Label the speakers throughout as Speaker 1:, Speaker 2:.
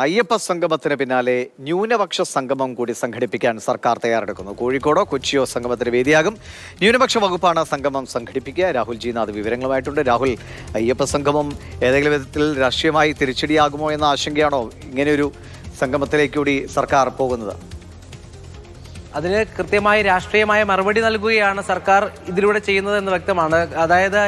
Speaker 1: അയ്യപ്പ സംഗമത്തിന് പിന്നാലെ ന്യൂനപക്ഷ സംഗമം കൂടി സംഘടിപ്പിക്കാൻ സർക്കാർ തയ്യാറെടുക്കുന്നു. കോഴിക്കോടോ കൊച്ചിയോ സംഗമത്തിന് വേദിയാകും. ന്യൂനപക്ഷ വകുപ്പാണ് സംഗമം സംഘടിപ്പിക്കുക. രാഹുൽ ജിനാഥ് വിവരങ്ങളുമായിട്ടുണ്ട്. രാഹുൽ, അയ്യപ്പ സംഗമം ഏതെങ്കിലും വിധത്തിൽ രാഷ്ട്രീയമായി തിരിച്ചടിയാകുമോ എന്ന ആശങ്കയാണോ ഇങ്ങനെയൊരു സംഗമത്തിലേക്ക് കൂടി സർക്കാർ പോകുന്നത്?
Speaker 2: അതിന് കൃത്യമായി രാഷ്ട്രീയമായ മറുപടി നൽകുകയാണ് സർക്കാർ ഇതിലൂടെ ചെയ്യുന്നതെന്ന് വ്യക്തമാണ്. അതായത്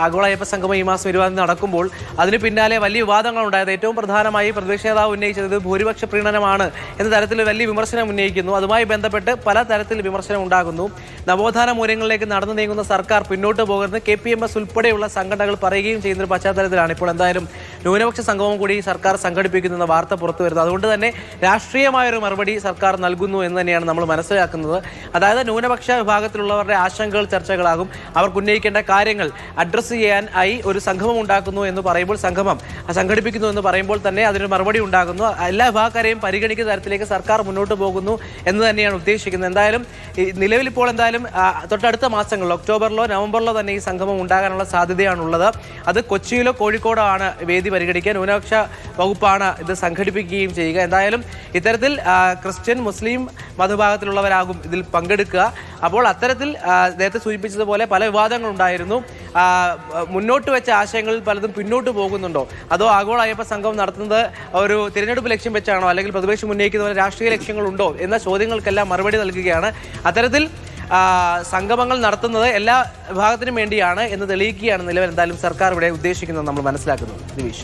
Speaker 2: ആഗോള അയ്യപ്പ സംഗമം ഈ മാസം 20 നടക്കുമ്പോൾ അതിന് പിന്നാലെ വലിയ വിവാദങ്ങൾ ഉണ്ടായത്. ഏറ്റവും പ്രധാനമായി പ്രതിപക്ഷ നേതാവ് ഉന്നയിച്ചത് ഭൂരിപക്ഷ പ്രീണനമാണ് എന്ന തരത്തിൽ വലിയ വിമർശനം ഉന്നയിക്കുന്നു. അതുമായി ബന്ധപ്പെട്ട് പല തരത്തിൽ വിമർശനം ഉണ്ടാകുന്നു. നവോത്ഥാന മൂല്യങ്ങളിലേക്ക് നടന്നു നീങ്ങുന്ന സർക്കാർ പിന്നോട്ട് പോകുന്നത് KPMS ഉൾപ്പെടെയുള്ള സംഘടനകൾ പറയുകയും ചെയ്യുന്ന ഒരു പശ്ചാത്തലത്തിലാണ് ഇപ്പോൾ എന്തായാലും ന്യൂനപക്ഷ സംഗമം കൂടി സർക്കാർ സംഘടിപ്പിക്കുന്ന വാർത്ത പുറത്തു വരുന്നത്. അതുകൊണ്ട് തന്നെ രാഷ്ട്രീയമായൊരു മറുപടി സർക്കാർ നൽകുന്നു എന്ന് തന്നെയാണ് നമ്മൾ മനസ്സിലാക്കുന്നത്. അതായത് ന്യൂനപക്ഷ വിഭാഗത്തിലുള്ളവരുടെ ആശങ്കകൾ ചർച്ചകളാകും. അവർക്ക് ഉന്നയിക്കേണ്ട കാര്യങ്ങൾ അഡ്രസ്സ് ചെയ്യാൻ ആയി ഒരു സംഗമം ഉണ്ടാക്കുന്നു എന്ന് പറയുമ്പോൾ, സംഗമം സംഘടിപ്പിക്കുന്നു എന്ന് പറയുമ്പോൾ തന്നെ അതിന് മറുപടി ഉണ്ടാകുന്നു. എല്ലാ വിഭാഗക്കാരെയും പരിഗണിക്കുന്ന തരത്തിലേക്ക് സർക്കാർ മുന്നോട്ട് പോകുന്നു എന്ന് തന്നെയാണ് ഉദ്ദേശിക്കുന്നത്. എന്തായാലും നിലവിൽ ഇപ്പോൾ എന്തായാലും തൊട്ടടുത്ത മാസങ്ങളിൽ ഒക്ടോബറിലോ നവംബറിലോ തന്നെ ഈ സംഗമം ഉണ്ടാകാനുള്ള സാധ്യതയാണുള്ളത്. അത് കൊച്ചിയിലോ കോഴിക്കോടോ ആണ് വേദി പരിഗണിക്കാൻ. ന്യൂനപക്ഷ വകുപ്പാണ് ഇത് സംഘടിപ്പിക്കുകയും ചെയ്യുക. എന്തായാലും ഇത്തരത്തിൽ ക്രിസ്ത്യൻ മുസ്ലിം മതവിഭാഗത്തിലുള്ളവരാകും ഇതിൽ പങ്കെടുക്കുക. അപ്പോൾ അത്തരത്തിൽ നേരത്തെ സൂചിപ്പിച്ചതുപോലെ പല വിവാദങ്ങളുണ്ടായിരുന്നു. മുന്നോട്ട് വെച്ച ആശയങ്ങളിൽ പലതും പിന്നോട്ട് പോകുന്നുണ്ടോ, അതോ ആഗോള അയ്യപ്പ സംഗമം നടത്തുന്നത് ഒരു തിരഞ്ഞെടുപ്പ് ലക്ഷ്യം വെച്ചാണോ, അല്ലെങ്കിൽ പ്രതിപക്ഷം ഉന്നയിക്കുന്ന പോലെ രാഷ്ട്രീയ ലക്ഷ്യങ്ങളുണ്ടോ എന്ന ചോദ്യങ്ങൾക്കെല്ലാം മറുപടി നൽകുകയാണ്. അത്തരത്തിൽ സംഗമങ്ങൾ നടത്തുന്നത് എല്ലാ വിഭാഗത്തിനും വേണ്ടിയാണ് എന്ന് തെളിയിക്കുകയാണ് നിലവിൽ എന്തായാലും സർക്കാർ ഇവിടെ ഉദ്ദേശിക്കുന്നത് നമ്മൾ മനസ്സിലാക്കുന്നത്. ദിവിഷ്.